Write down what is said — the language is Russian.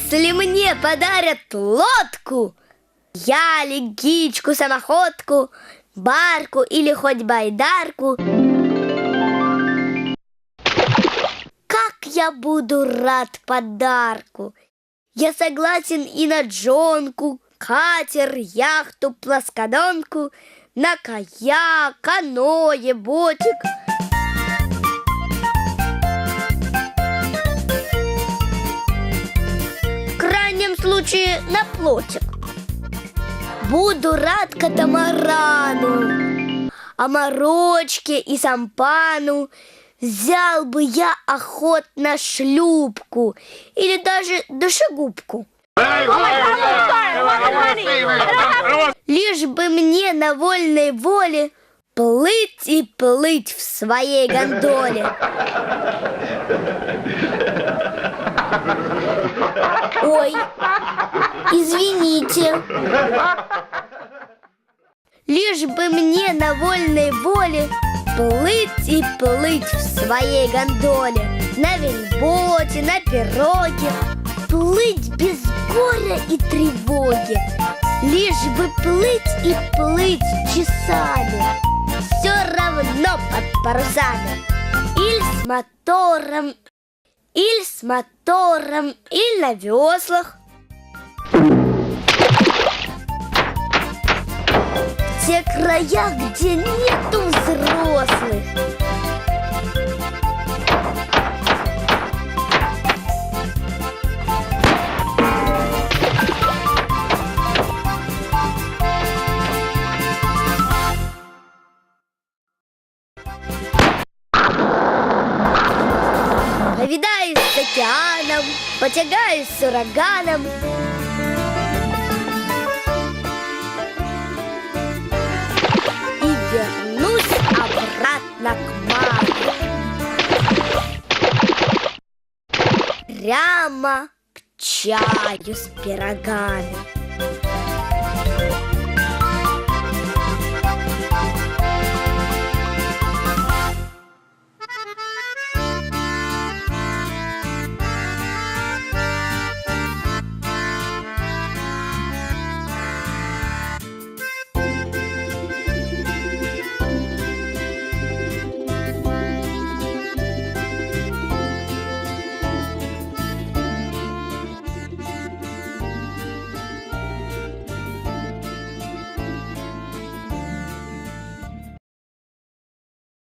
Если мне подарят лодку, я легичку, самоходку, барку или хоть байдарку, как я буду рад подарку! Я согласен и на джонку, катер, яхту, плоскодонку, на каяк, каноэ, ботик. В крайнем случае на плотик. Буду рад катамарану, оморочке и сампану. Взял бы я охотно шлюпку или даже душегубку. Лишь бы мне на вольной воле плыть и плыть в своей гондоле. Ой, извините. Лишь бы мне на вольной воле плыть и плыть в своей гондоле, на вельботе, на пироге, плыть без горя и тревоги, лишь бы плыть и плыть часами, все равно под парусами, или с мотором, или на веслах. В те края, где нету взрослых. Повидаюсь с океаном, потягаюсь с ураганом. Вернусь обратно к маме, прямо к чаю с пирогами.